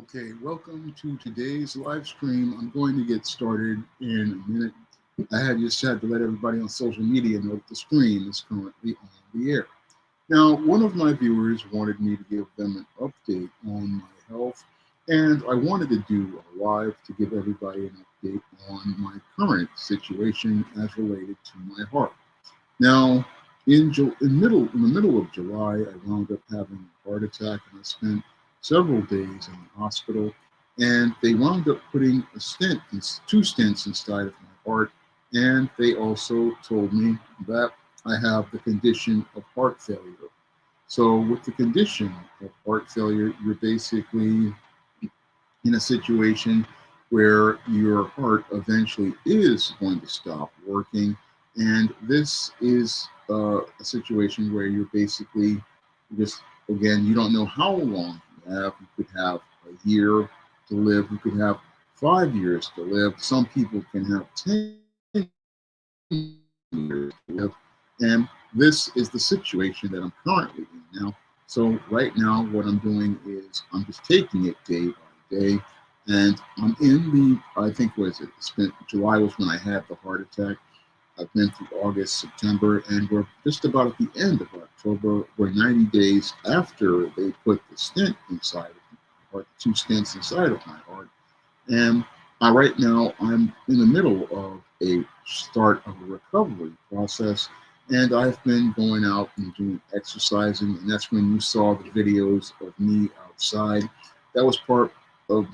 Okay, welcome to today's live stream. I'm going to get started in a minute. I had just had to let everybody on social media know that the stream is currently on the air. Now, one of my viewers wanted me to give them an update on my health, and I wanted to do a live to give everybody an update on my current situation as related to my heart. Now, in the middle of July, I wound up having a heart attack, and I spent several days in the hospital. And they wound up putting two stents inside of my heart, and they also told me that I have the condition of heart failure. So, with the condition of heart failure, you're basically in a situation where your heart eventually is going to stop working. And this is a situation where you're basically just, again, you don't know how long you have. You could have a year to live, you could have 5 years to live. Some people can have 10 years to live. And this is the situation that I'm currently in now. So right now, what I'm doing is I'm just taking it day by day, and I'm in I think was it? July was when I had the heart attack. I've been through August, September, and we're just about at the end of October. We're 90 days after they put the stent inside of my heart, two stents inside of my heart. And right now, I'm in the middle of a start of a recovery process, and I've been going out and doing exercising, and that's when you saw the videos of me outside. That was part of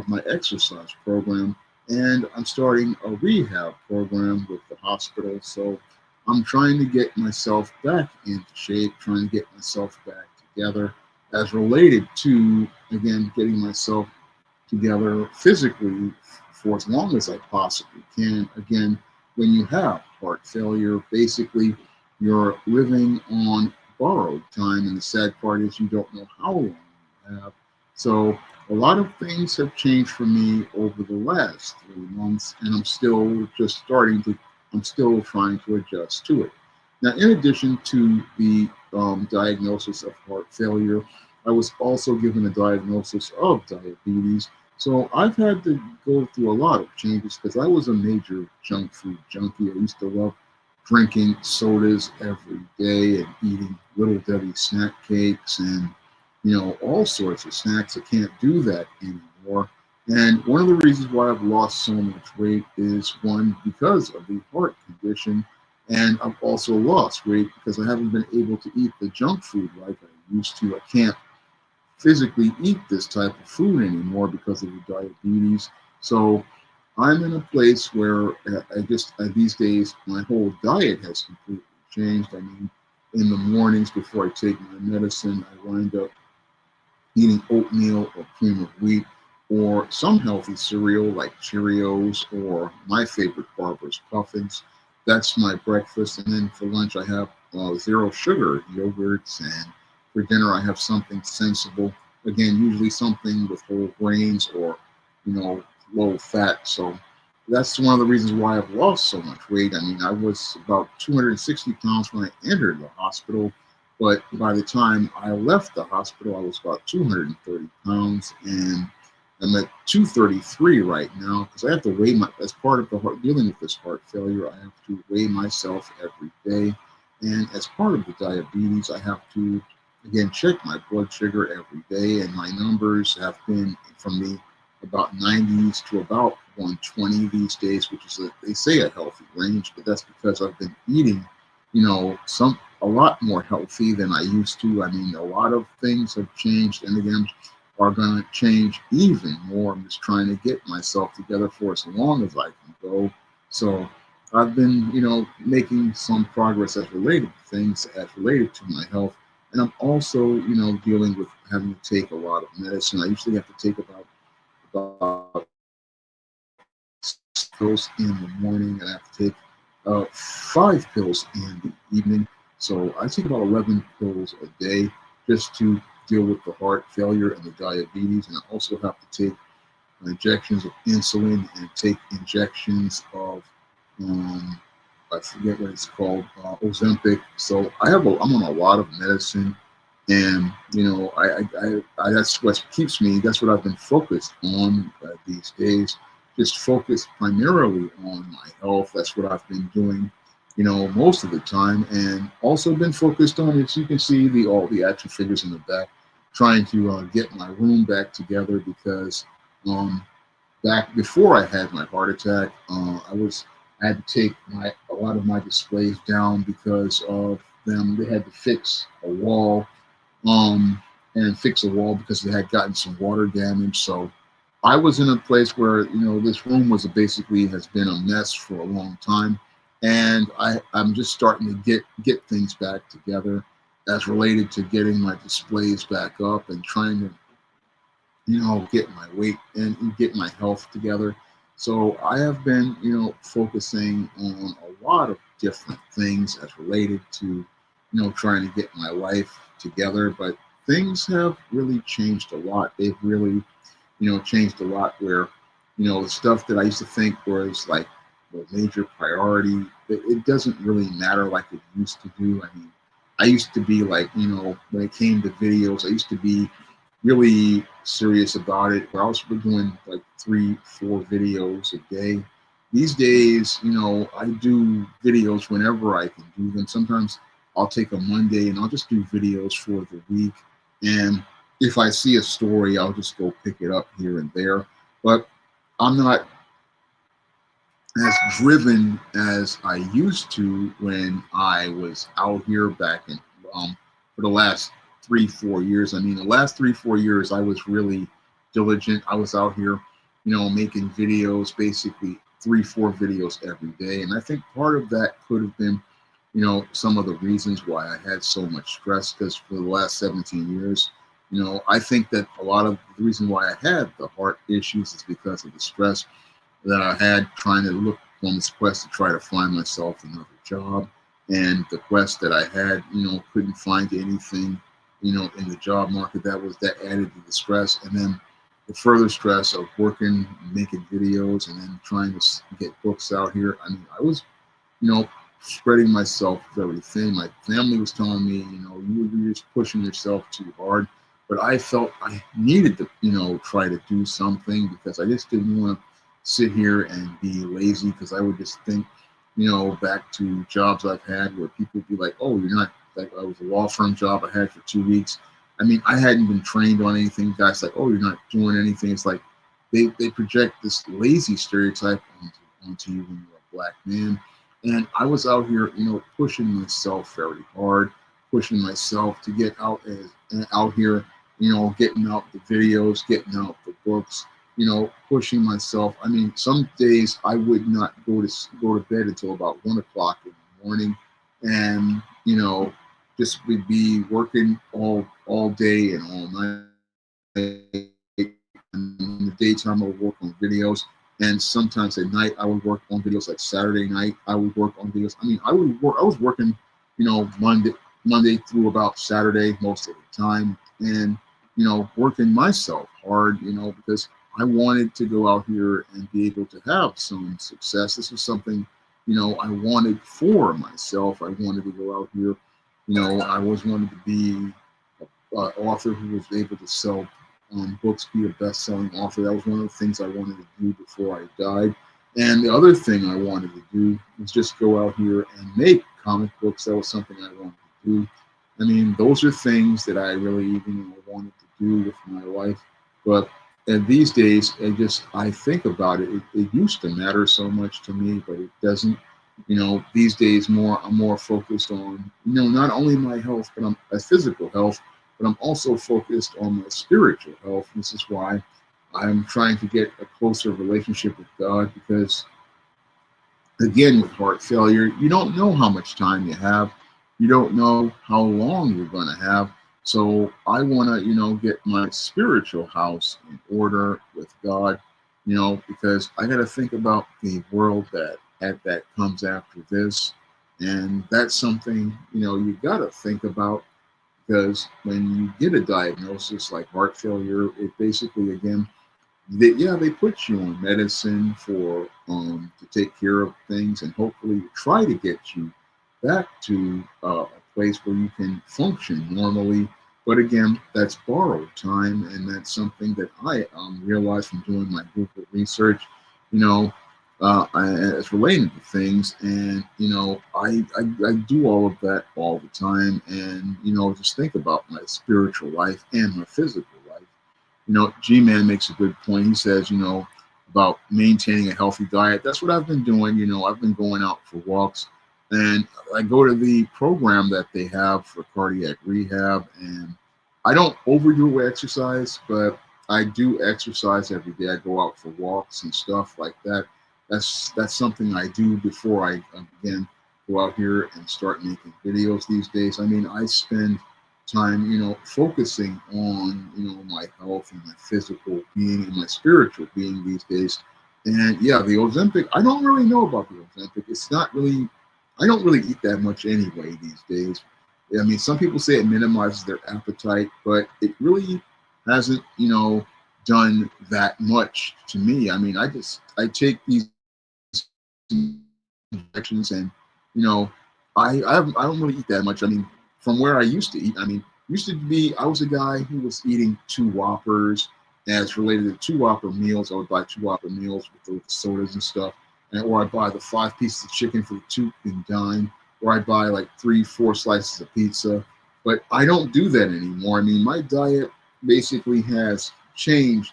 my exercise program, and I'm starting a rehab program with the hospital. So I'm trying to get myself back into shape, trying to get myself back together, as related to again getting myself together physically for as long as I possibly can. Again, when you have heart failure, basically you're living on borrowed time, and the sad part is you don't know how long you have. So a lot of things have changed for me over the last 3 months, and I'm still trying to adjust to it. Now, in addition to the diagnosis of heart failure, I was also given a diagnosis of diabetes. So I've had to go through a lot of changes because I was a major junk food junkie. I used to love drinking sodas every day and eating Little Debbie snack cakes and all sorts of snacks. I can't do that anymore. And one of the reasons why I've lost so much weight is one, because of the heart condition. And I've also lost weight because I haven't been able to eat the junk food like I used to. I can't physically eat this type of food anymore because of the diabetes. So I'm in a place where these days my whole diet has completely changed. I mean, in the mornings before I take my medicine, I wind up eating oatmeal or cream of wheat or some healthy cereal like Cheerios or my favorite Barber's Puffins. That's my breakfast. And then for lunch, I have zero sugar yogurts. And for dinner, I have something sensible. Again, usually something with whole grains or, low fat. So that's one of the reasons why I've lost so much weight. I mean, I was about 260 pounds when I entered the hospital, but by the time I left the hospital, I was about 230 pounds, and I'm at 233 right now because I have to as part of dealing with this heart failure, I have to weigh myself every day. And as part of the diabetes, I have to, again, check my blood sugar every day, and my numbers have been from the about 90s to about 120 these days, which is, they say, a healthy range, but that's because I've been eating, a lot more healthy than I used to. I mean, a lot of things have changed, and again, are going to change even more. I'm just trying to get myself together for as long as I can go. So I've been, making some progress as related to my health. And I'm also, dealing with having to take a lot of medicine. I usually have to take about 6 pills in the morning, and I have to take 5 pills in the evening. So I take about 11 pills a day just to deal with the heart failure and the diabetes. And I also have to take injections of insulin and take injections of, I forget what it's called, Ozempic. So I'm on a lot of medicine And that's what keeps me. That's what I've been focused on these days. Just focused primarily on my health. That's what I've been doing, most of the time, and also been focused on, as you can see, the all the action figures in the back, trying to get my room back together because um, back before I had my heart attack, I had to take a lot of my displays down because of them. They had to fix a wall, um, and fix a wall because it had gotten some water damage. So I was in a place where this room was basically has been a mess for a long time, and I'm just starting to get things back together as related to getting my displays back up and trying to get my weight and get my health together. So I have been, focusing on a lot of different things as related to, trying to get my life together. But things have really changed a lot. They've really, changed a lot where, the stuff that I used to think was like a major priority, it doesn't really matter like it used to do. I mean, I used to be like, when it came to videos, I used to be really serious about it. Where I was doing like 3, 4 videos a day. These days, I do videos whenever I can do them. Sometimes I'll take a Monday and I'll just do videos for the week. And if I see a story, I'll just go pick it up here and there. But I'm not as driven as I used to when I was out here back in for the last 3, 4 years. I mean, the last 3, 4 years, I was really diligent. I was out here, making videos, basically 3, 4 videos every day. And I think part of that could have been, some of the reasons why I had so much stress. Because for the last 17 years, I think that a lot of the reason why I had the heart issues is because of the stress that I had trying to look on this quest to try to find myself another job. And the quest that I had, couldn't find anything, in the job market that added to the stress. And then the further stress of working, making videos, and then trying to get books out here. I mean, I was, spreading myself very thin. My family was telling me, you're just pushing yourself too hard. But I felt I needed to, try to do something because I just didn't want to sit here and be lazy because I would just think, back to jobs I've had where people would be like, oh, you're not, like I was a law firm job I had for 2 weeks. I mean, I hadn't been trained on anything. Guys like, oh, you're not doing anything. It's like they project this lazy stereotype onto you when you're a black man. And I was out here, pushing myself very hard, pushing myself to get out here, getting out the videos, getting out the books, pushing myself. I mean, some days I would not go to bed until about 1 o'clock in the morning, and just would be working all day and all night. In the daytime, I would work on videos, and sometimes at night I would work on videos. Like Saturday night, I would work on videos. I mean, I would work. I was working, Monday through about Saturday most of the time, and working myself hard, because I wanted to go out here and be able to have some success. This was something, I wanted for myself. I wanted to go out here, I always wanted to be an author who was able to sell books, be a best-selling author. That was one of the things I wanted to do before I died. And the other thing I wanted to do was just go out here and make comic books. That was something I wanted to do. I mean, those are things that I really even wanted to do with my life. But and these days, I think about it. It used to matter so much to me, but it doesn't. These days I'm more focused on not only my health, but my physical health, but I'm also focused on my spiritual health. This is why I'm trying to get a closer relationship with God because, again, with heart failure, you don't know how much time you have. You don't know how long you're going to have. So I want to, get my spiritual house in order with God, because I got to think about the world that comes after this. And that's something, you got to think about because when you get a diagnosis like heart failure, it basically, again, they put you on medicine for to take care of things and hopefully try to get you back to a place where you can function normally. But again, that's borrowed time, and that's something that I realized from doing my Google research. You know, it's related to things, and I do all of that all the time, and just think about my spiritual life and my physical life. G-Man makes a good point. He says, about maintaining a healthy diet. That's what I've been doing. I've been going out for walks, and I go to the program that they have for cardiac rehab, and I don't overdo exercise, but I do exercise every day. I go out for walks and stuff like that. That's something I do before I again go out here and start making videos these days. I mean, I spend time, focusing on, my health and my physical being and my spiritual being these days. And yeah, the Ozempic, I don't really know about the Ozempic. It's not really, I don't really eat that much anyway these days. I mean, some people say it minimizes their appetite, but it really hasn't, done that much to me. I mean, I take these injections, and I don't really eat that much. I mean, from where I used to eat, I mean, used to be I was a guy who was eating 2 Whoppers. As related to 2 Whopper meals, I would buy 2 Whopper meals with the sodas and stuff, or I'd buy the 5 pieces of chicken for the 2 and dime, or I'd buy like 3, 4 slices of pizza. But I don't do that anymore. I mean, my diet basically has changed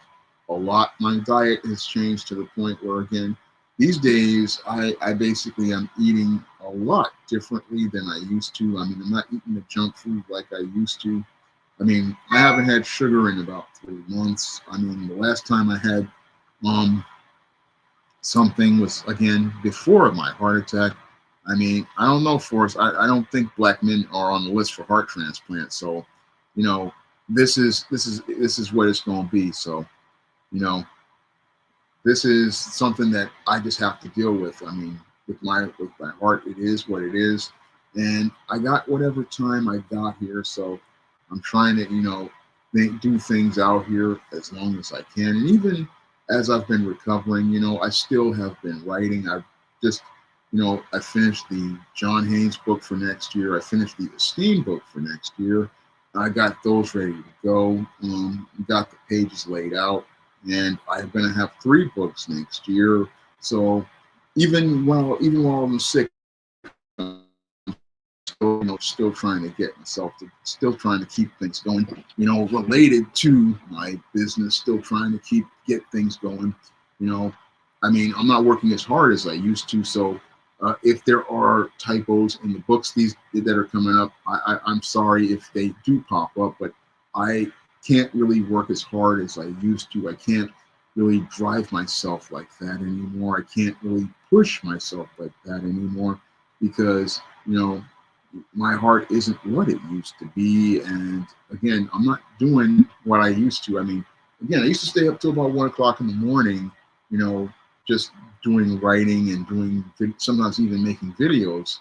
a lot. My diet has changed to the point where, again, these days I basically am eating a lot differently than I used to. I mean, I'm not eating the junk food like I used to. I mean, I haven't had sugar in about 3 months. I mean, the last time I had something was, again, before my heart attack. I mean, I don't know, Forrest. I don't think black men are on the list for heart transplants. So, you know, this is what it's going to be. So, you know, this is something that I just have to deal with. I mean, with my heart, it is what it is, and I got whatever time I got here. So I'm trying to, do things out here as long as I can. And even as I've been recovering, I still have been writing. I've just, I finished the John Haynes book for next year. I finished the Esteem book for next year. I got those ready to go. Got the pages laid out, and I'm going to have 3 books next year. So even while I'm sick, still trying to get myself to, still trying to keep things going, related to my business, still trying to get things going. I mean, I'm not working as hard as I used to. So if there are typos in the books that are coming up, I'm sorry if they do pop up, but I can't really work as hard as I used to. I can't really drive myself like that anymore. I can't really push myself like that anymore because, my heart isn't what it used to be. And again, I'm not doing what I used to. I mean, again, I used to stay up till about 1 o'clock in the morning, just doing writing and doing, sometimes even making videos,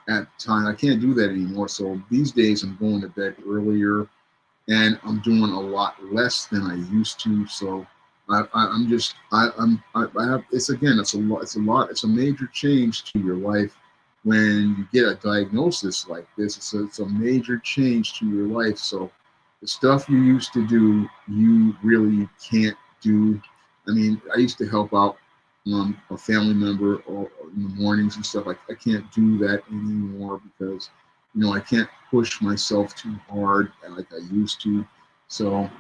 at time. I can't do that anymore. So these days I'm going to bed earlier, and I'm doing a lot less than I used to. So it's a major change to your life when you get a diagnosis like this. It's a major change to your life. So the stuff you used to do, you really can't do. I mean, I used to help out a family member or in the mornings and stuff. I can't do that anymore because, I can't push myself too hard like I used to. So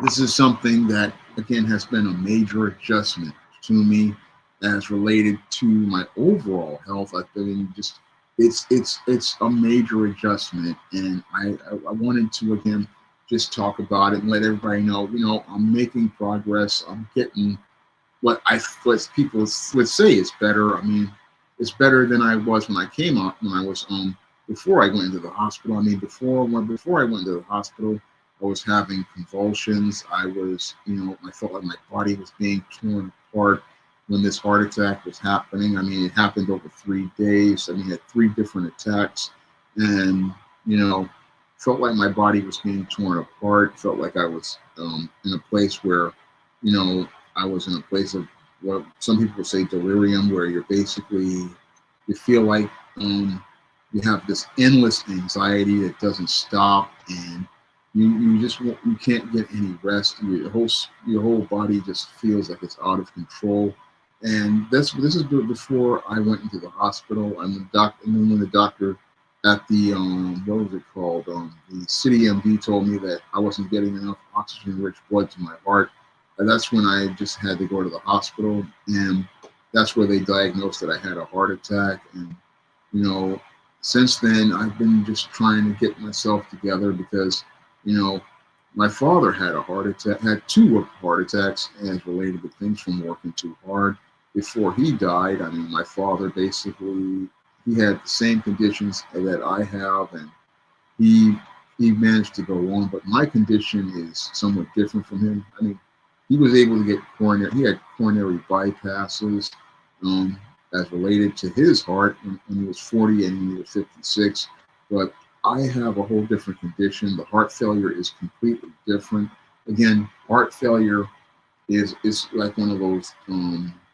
this is something that, again, has been a major adjustment to me as related to my overall health. I think it's a major adjustment, and I wanted to, again, just talk about it and let everybody know, I'm making progress. I'm getting what people would say is better. I mean, it's better than I was when I came out, when I was before I went into the hospital. I mean, before I went into the hospital, I was having convulsions. I was, I felt like my body was being torn apart when this heart attack was happening. I mean, it happened over 3 days. I mean, I had 3 different attacks, and, felt like my body was being torn apart. Felt like I was in a place where, I was in a place of what some people say delirium, where you feel like you have this endless anxiety that doesn't stop, and you just you can't get any rest. Your whole body just feels like it's out of control. And this is before I went into the hospital. And then when the doctor at the what was it called, the city MD told me that I wasn't getting enough oxygen rich blood to my heart, and that's when I just had to go to the hospital. And that's where they diagnosed that I had a heart attack. And you know, since then, I've been just trying to get myself together because, you know, my father had a heart attack, had two heart attacks as related to things from working too hard. Before he died, I mean, my father basically, he had the same conditions that I have, and he he managed to go on, but my condition is somewhat different from him. I mean, he was able to get coronary. He had coronary bypasses um, as related to his heart when he was 40 and he was 56. But I have a whole different condition. The heart failure is completely different. Again, heart failure is like one of those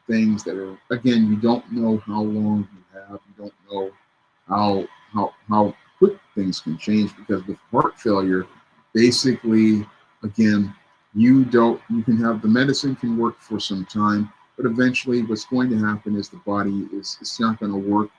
things that are, again, you don't know how long you have. You don't know how quick things can change, because with heart failure, basically, again, you can have the medicine can work for some time, but eventually what's going to happen is the body is it's not going to work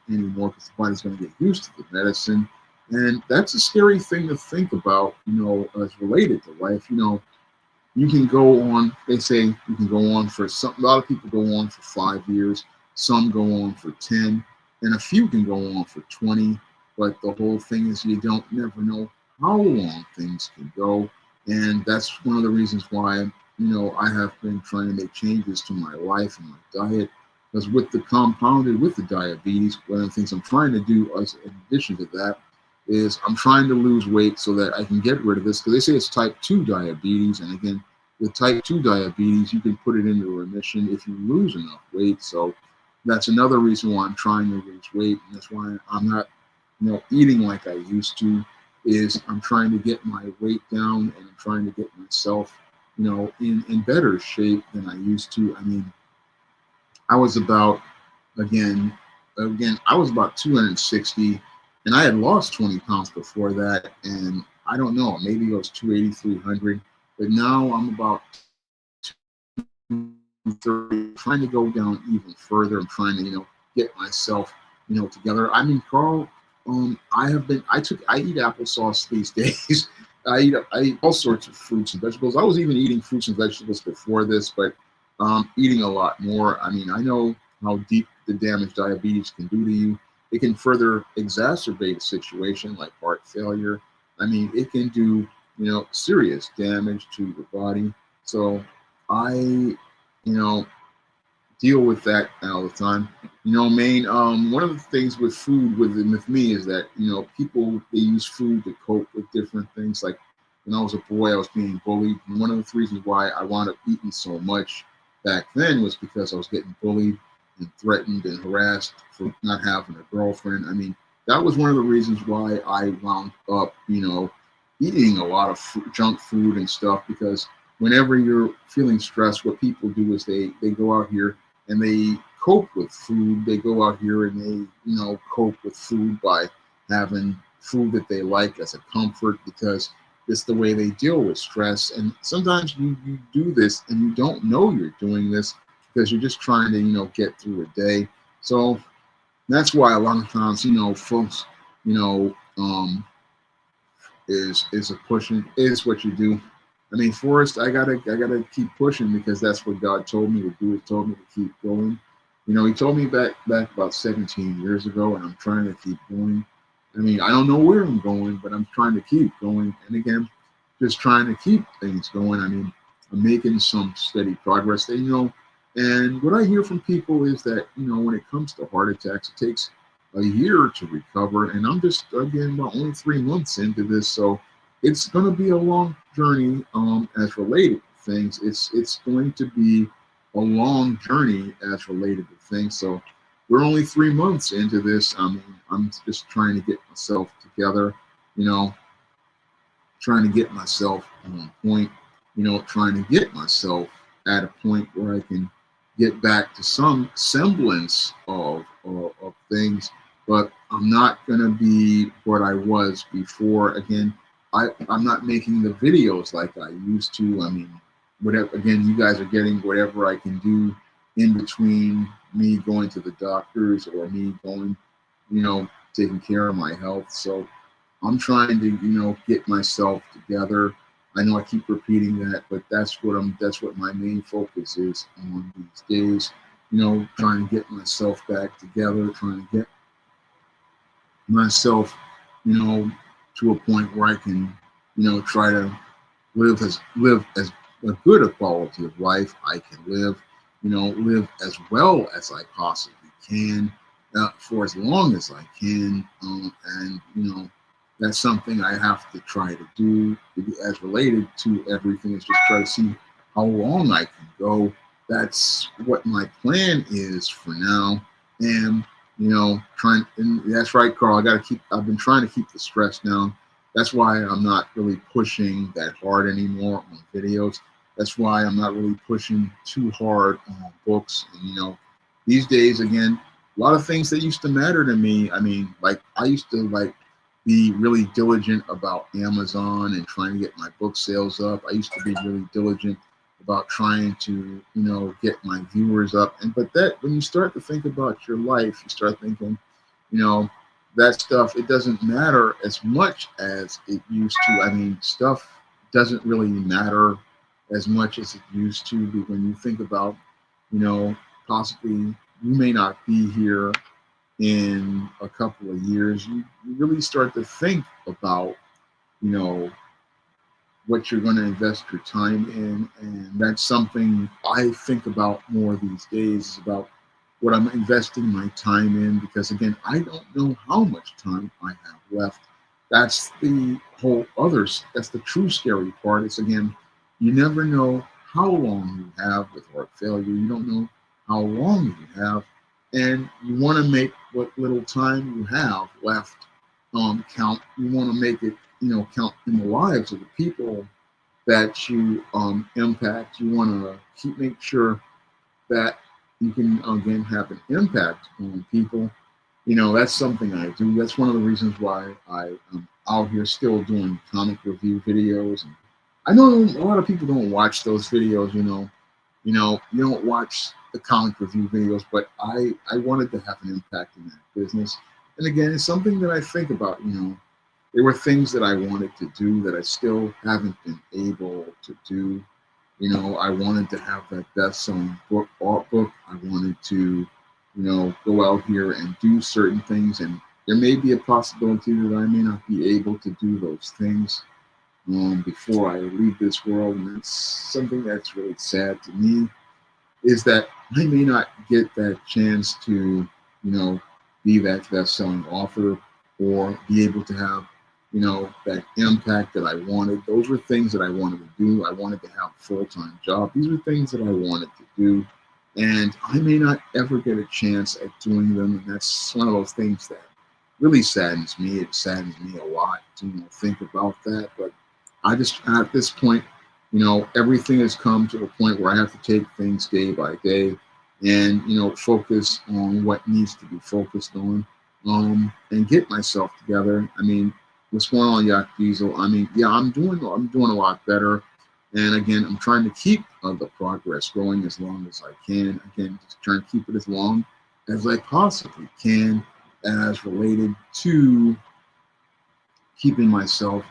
anymore, because the body's going to get used to the medicine. And that's a scary thing to think about, as related to life. You can go on, they say you can go on for some, a lot of people go on for 5 years, some go on for 10, and a few can go on for 20. But the whole thing is you don't never know how long things can go. And that's one of the reasons why, I have been trying to make changes to my life and my diet. Because with the compounded with the diabetes, one of the things I'm trying to do as in addition to that is I'm trying to lose weight so that I can get rid of this. Because they say it's type 2 diabetes. And again, with type 2 diabetes, you can put it into remission if you lose enough weight. So that's another reason why I'm trying to lose weight. And that's why I'm not, eating like I used to, is I'm trying to get my weight down, and I'm trying to get myself, in better shape than I used to. I mean, I was about, again, I was about 260, and I had lost 20 pounds before that. And I don't know, maybe it was 280, 300. But now I'm about 230, trying to go down even further. I'm trying to, get myself, together. I mean, Carl, I eat applesauce these days. I eat all sorts of fruits and vegetables. I was even eating fruits and vegetables before this, but eating a lot more. I mean, I know how deep the damage diabetes can do to you. It can further exacerbate a situation like heart failure. I mean, it can do, serious damage to your body. So I, deal with that all the time. Main one of the things with food with me is that people, they use food to cope with different things. Like when I was a boy, I was being bullied, and one of the reasons why I wound up eating so much back then was because I was getting bullied and threatened and harassed for not having a girlfriend. I mean, that was one of the reasons why I wound up, eating a lot of junk food and stuff, because whenever you're feeling stressed, what people do is they go out here and they cope with food. They go out here and they, cope with food by having food that they like as a comfort, because it's the way they deal with stress. And sometimes you do this and you don't know you're doing this, because you're just trying to, get through a day. So that's why a lot of times, folks, you know, um, is a pushing is what you do. I mean, Forrest, I gotta keep pushing, because that's what God told me to do. He told me to keep going. He told me back about 17 years ago, and I'm trying to keep going. I mean, I don't know where I'm going, but I'm trying to keep going. And again, just trying to keep things going. I mean, I'm making some steady progress. And what I hear from people is that, when it comes to heart attacks, it takes a year to recover. And I'm just, again, about only 3 months into this. So it's going to be a long journey as related to things. It's going to be a long journey as related to things. So we're only 3 months into this. I mean, I'm just trying to get myself together, you know, trying to get myself on point, trying to get myself at a point where I can get back to some semblance of things. but I'm not going to be what I was before. Again, I'm not making the videos like I used to. I mean, whatever, again, you guys are getting whatever I can do in between me going to the doctors or me going, taking care of my health. So I'm trying to, get myself together. I know I keep repeating that, but that's what my main focus is on these days. Trying to get myself back together, trying to get myself, to a point where I can, try to live as a good a quality of life I can live, live as well as I possibly can, for as long as I can, and that's something I have to try to do as related to everything is just try to see how long I can go. That's what my plan is for now, and and that's right, Carl. I've been trying to keep the stress down. That's why I'm not really pushing that hard anymore on videos. That's why I'm not really pushing too hard on books. And, these days, again, a lot of things that used to matter to me. I mean, like I used to be really diligent about Amazon and trying to get my book sales up. I used to be really diligent about trying to, get my viewers up. But that when you start to think about your life, you start thinking, you know, that stuff, it doesn't matter as much as it used to. I mean, stuff doesn't really matter as much as it used to. But when you think about, possibly you may not be here in a couple of years, you really start to think about, you know, what you're going to invest your time in. And that's something I think about more these days, is about what I'm investing my time in, because again, I don't know how much time I have left. That's the that's the true scary part. It's again, you never know how long you have with heart failure. You don't know how long you have. And you want to make what little time you have left count. You want to make it, count in the lives of the people that you impact. You want to make sure that you can again have an impact on people. That's something I do. That's one of the reasons why I am out here still doing comic review videos. And I know a lot of people don't watch those videos. You don't watch the comic review videos, but I wanted to have an impact in that business. And again, it's something that I think about. There were things that I wanted to do that I still haven't been able to do. I wanted to have that best-selling art book. I wanted to, go out here and do certain things, and there may be a possibility that I may not be able to do those things before I leave this world. And that's something that's really sad to me, is that I may not get that chance to, be that best-selling author or be able to have, that impact that I wanted. Those were things that I wanted to do. I wanted to have a full-time job. These were things that I wanted to do. And I may not ever get a chance at doing them. And that's one of those things that really saddens me. It saddens me a lot to think about that. But I just, at this point, everything has come to a point where I have to take things day by day and, focus on what needs to be focused on, and get myself together. I mean, what's going on, Yak Diesel? I mean, yeah, I'm doing a lot better. And again, I'm trying to keep the progress going as long as I can. Again, just trying to keep it as long as I possibly can, as related to keeping myself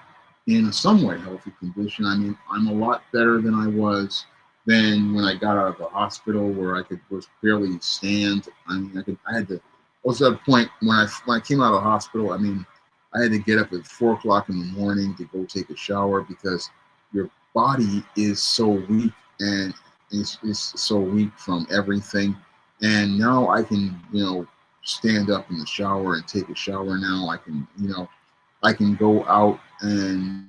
in a somewhat healthy condition. I mean, I'm a lot better than I was then when I got out of the hospital, where I was barely stand. I mean, I was at a point when I came out of the hospital. I mean, I had to get up at 4 o'clock in the morning to go take a shower, because your body is so weak, and is so weak from everything. And now I can, stand up in the shower and take a shower now. I can go out and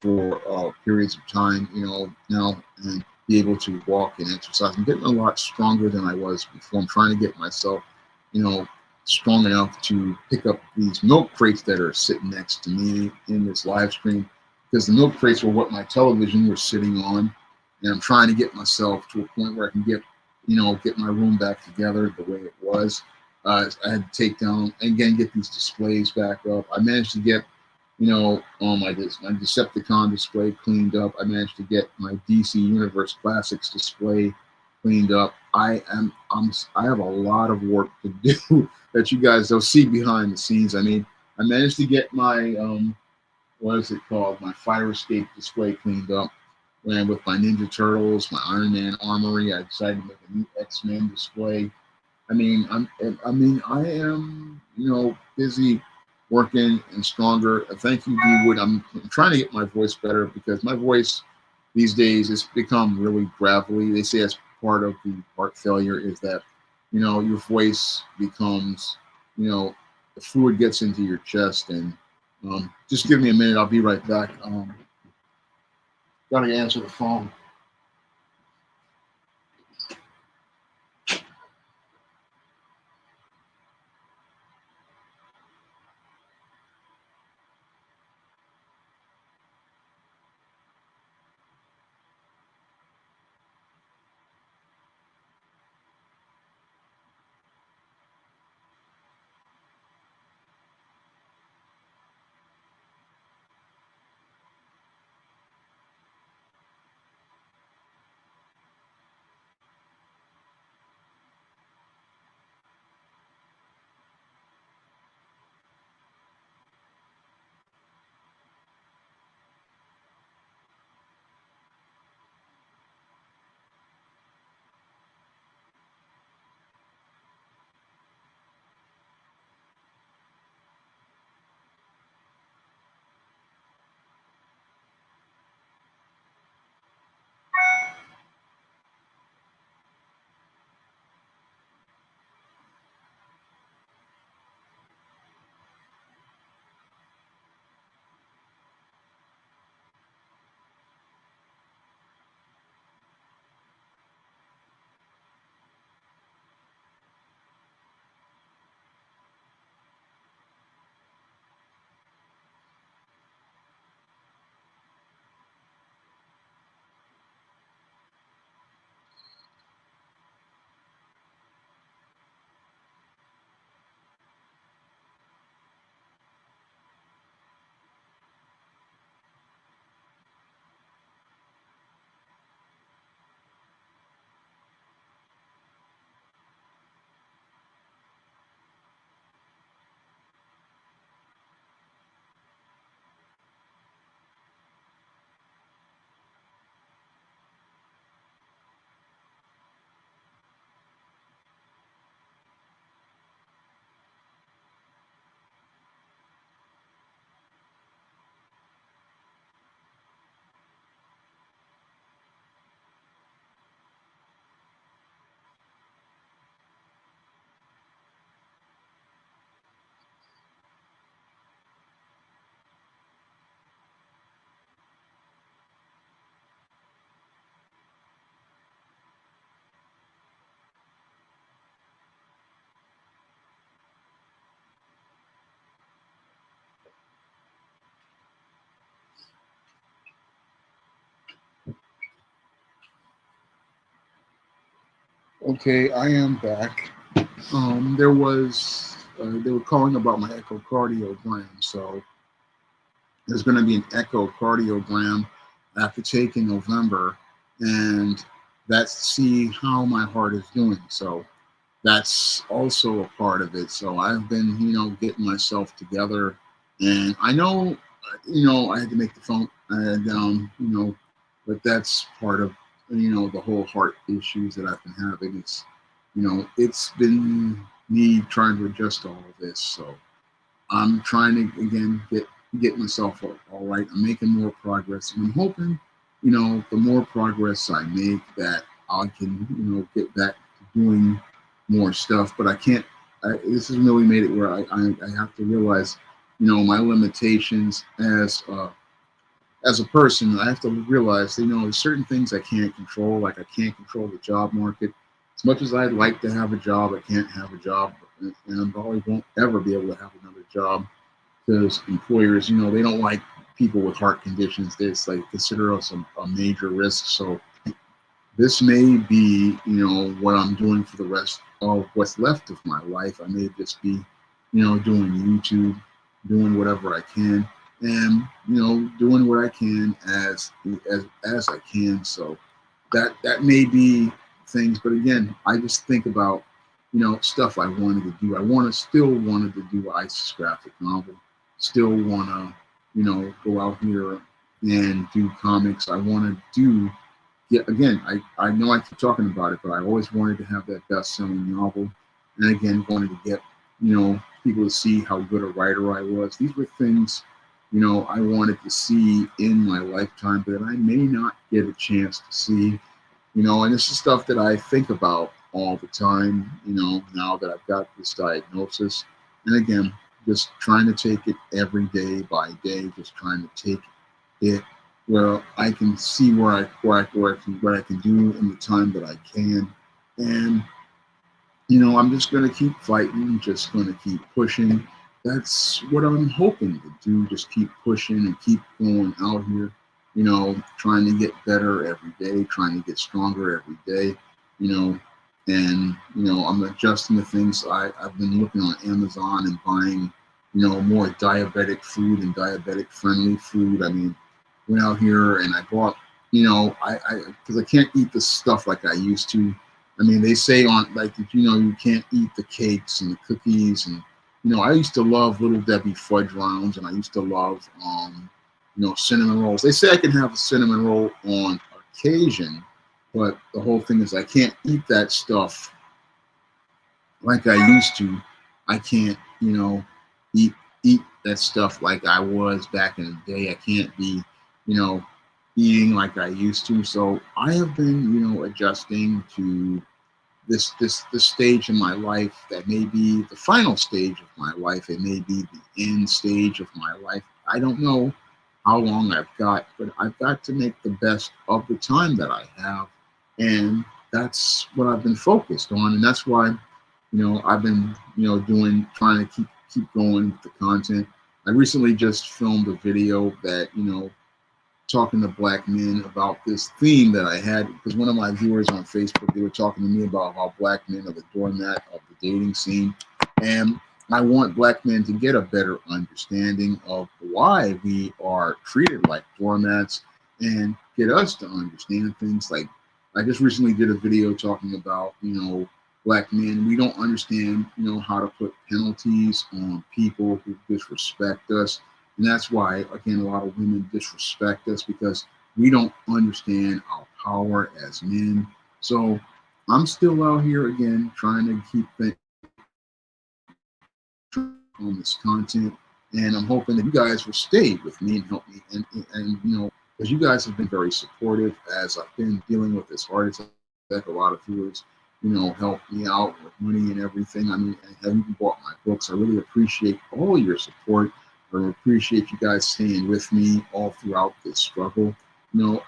for periods of time, now, and be able to walk and exercise. I'm getting a lot stronger than I was before. I'm trying to get myself, strong enough to pick up these milk crates that are sitting next to me in this live stream, because the milk crates were what my television was sitting on. And I'm trying to get myself to a point where I can get my room back together the way it was. I had to take down and again get these displays back up. I managed to get, my Decepticon display cleaned up. I managed to get my DC Universe Classics display cleaned up. I have a lot of work to do that you guys don't see behind the scenes. I mean, I managed to get my what is it called? My Fire Escape display cleaned up. And with my Ninja Turtles, my Iron Man armory, I decided to make a new X-Men display. I mean, I am, busy working and stronger. Thank you, D Wood. I'm trying to get my voice better because my voice these days has become really gravelly. They say that's part of the heart failure is that, your voice becomes, the fluid gets into your chest. And just give me a minute. I'll be right back. Gotta answer the phone. Okay, I am back. They were calling about my echocardiogram. So there's going to be an echocardiogram I have to take in November, and that's to see how my heart is doing. So that's also a part of it. So I've been, getting myself together, and I know, I had to make the phone, and but that's part of, the whole heart issues that I've been having. It's been me trying to adjust to all of this. So I'm trying to again get myself all right. I'm making more progress, and I'm hoping, the more progress I make, that I can, get back to doing more stuff. But I can't. This has really made it where I have to realize, my limitations as a person. I have to realize, there's certain things I can't control. Like I can't control the job market. As much as I'd like to have a job, I can't have a job, and I probably won't ever be able to have another job because employers, they don't like people with heart conditions. They like consider us a major risk. So this may be, what I'm doing for the rest of what's left of my life. I may just be, doing YouTube, doing whatever I can, and doing what I can as I can. So that may be things, but again, I just think about stuff I wanted to do. Still wanted to do an ISIS graphic novel. Still want to go out here and do comics. I want to do, yeah, again, I know I keep talking about it, but I always wanted to have that best-selling novel, and again, wanted to get people to see how good a writer I was. These were things I wanted to see in my lifetime that I may not get a chance to see. And this is stuff that I think about all the time, now that I've got this diagnosis. And again, just trying to take it every day by day, just trying to take it where I can see what I can do in the time that I can. And I'm just going to keep fighting, just going to keep pushing. That's what I'm hoping to do, just keep pushing and keep going out here, trying to get better every day, trying to get stronger every day, and, I'm adjusting the things. I've been looking on Amazon and buying, more diabetic food and diabetic friendly food. I mean, went out here and I bought, because I can't eat the stuff like I used to. I mean, they say on like, you can't eat the cakes and the cookies. And, I used to love Little Debbie fudge rounds, and I used to love, cinnamon rolls. They say I can have a cinnamon roll on occasion, but the whole thing is I can't eat that stuff like I used to. I can't, eat that stuff like I was back in the day. I can't be, eating like I used to. So I have been, adjusting to this stage in my life that may be the final stage of my life. It may be the end stage of my life. I don't know how long I've got, but I've got to make the best of the time that I have. And that's what I've been focused on. And that's why, I've been, trying to keep going with the content. I recently just filmed a video that, talking to black men about this theme that I had, because one of my viewers on Facebook, they were talking to me about how black men are the doormat of the dating scene. And I want black men to get a better understanding of why we are treated like doormats and get us to understand things. Like, I just recently did a video talking about, black men. We don't understand, how to put penalties on people who disrespect us. And that's why, again, a lot of women disrespect us, because we don't understand our power as men. So I'm still out here, again, trying to keep things on this content. And I'm hoping that you guys will stay with me and help me. And because you guys have been very supportive as I've been dealing with this heart attack. A lot of viewers, help me out with money and everything. I mean, and have even bought my books. I really appreciate all your support. I appreciate you guys staying with me all throughout this struggle.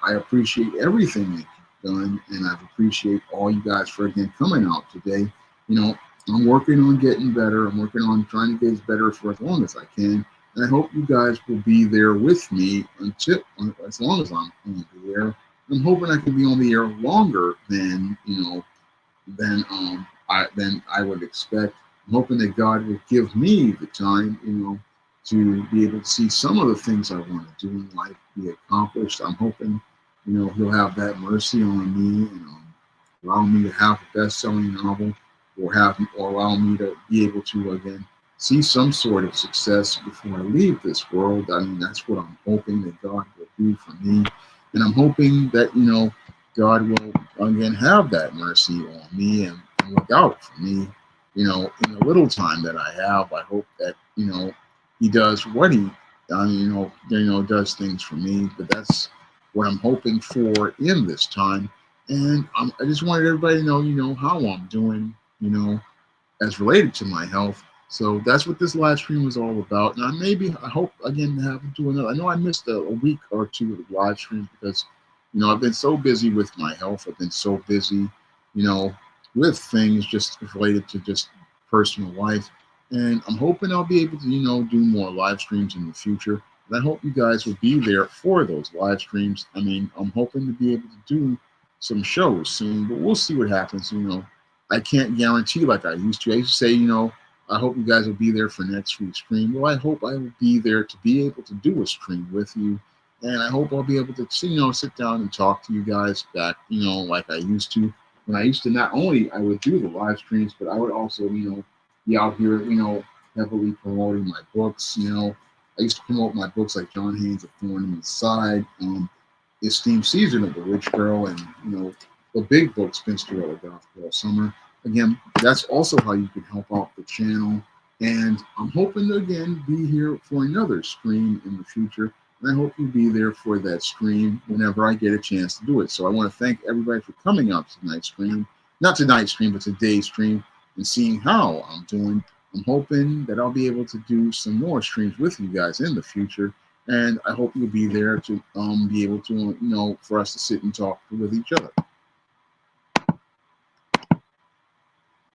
I appreciate everything that you've done, and I appreciate all you guys for, again, coming out today. I'm working on getting better. I'm working on trying to get better for as long as I can. And I hope you guys will be there with me until, as long as I'm on the air. I'm hoping I can be on the air longer than, than I would expect. I'm hoping that God will give me the time, to be able to see some of the things I want to do in life be accomplished. I'm hoping, He'll have that mercy on me and allow me to have a best-selling novel, or allow me to be able to, again, see some sort of success before I leave this world. I mean, that's what I'm hoping that God will do for me. And I'm hoping that, God will, again, have that mercy on me and look out for me, in the little time that I have. I hope that, He does what He, does things for me. But that's what I'm hoping for in this time. And I just wanted everybody to know, how I'm doing, as related to my health. So that's what this live stream was all about. And I hope, again, to have to do another. I know I missed a week or two of the live streams because, I've been so busy with my health. I've been so busy, with things just related to just personal life. And I'm hoping I'll be able to, do more live streams in the future. And I hope you guys will be there for those live streams. I mean, I'm hoping to be able to do some shows soon, but we'll see what happens. I can't guarantee like I used to. I used to say, I hope you guys will be there for next week's stream. Well, I hope I will be there to be able to do a stream with you, and I hope I'll be able to, sit down and talk to you guys back, like I used to. When I used to, not only I would do the live streams, but I would also, be out here, heavily promoting my books. I used to promote my books like John Haynes' A Thorn in the Side, Esteemed Season of the Rich Girl, and the big book, Spinsterella Goth Girl Summer. Again, that's also how you can help out the channel. And I'm hoping to again be here for another stream in the future. And I hope you'll be there for that stream whenever I get a chance to do it. So I want to thank everybody for coming out to tonight's stream. Not tonight's stream, but today's stream, and seeing how I'm doing. I'm hoping that I'll be able to do some more streams with you guys in the future. And I hope you'll be there to be able to, for us to sit and talk with each other.